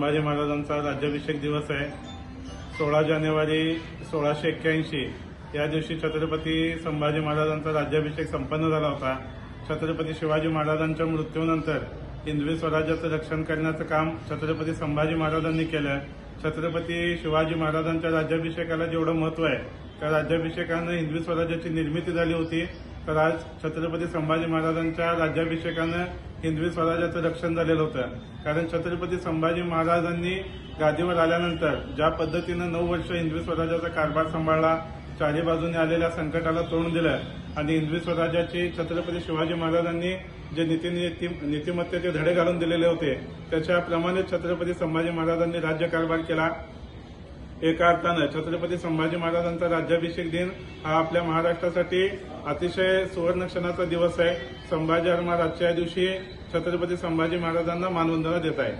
संभाजी महाराजांचा राज्याभिषेक दिवस आहे। 16 जानेवारी 1681 या दिवशी छत्रपती संभाजी महाराजांचा राज्याभिषेक संपन्न झाला होता। छत्रपती शिवाजी महाराजांच्या मृत्यूनंतर हिंदवी स्वराज्याचं रक्षण करण्याचं काम छत्रपती संभाजी महाराजांनी केलं। छत्रपती शिवाजी महाराजांच्या राज्याभिषेकाला जेवढं महत्व आहे, त्या राज्याभिषेकानं हिंदवी स्वराज्याची निर्मिती झाली होती, तर आज छत्रपती संभाजी महाराजांच्या राज्याभिषेकानं हिंदवी स्वराज्याचं रक्षण झालेलं होतं। कारण छत्रपती संभाजी महाराजांनी गादीवर आल्यानंतर ज्या पद्धतीनं 9 वर्ष हिंदवी स्वराज्याचा कारभार सांभाळला, चारी बाजूने आलेल्या संकटाला तोंड दिलं आणि हिंदवी स्वराज्याची छत्रपती शिवाजी महाराजांनी जे नीतिमत्तेचे धडे घालून दिलेले होते, त्याच्याप्रमाणे छत्रपती संभाजी महाराजांनी राज्यकारभार केला। एका अर्थानं छत्रपती संभाजी महाराजांचा राज्याभिषेक दिन हा आपल्या महाराष्ट्रासाठी अतिशय सुवर्ण क्षणाचा दिवस आहे। संभाजी महाराज आजच्या दिवशी छत्रपती संभाजी महाराजांना मानवंदना देत आहे।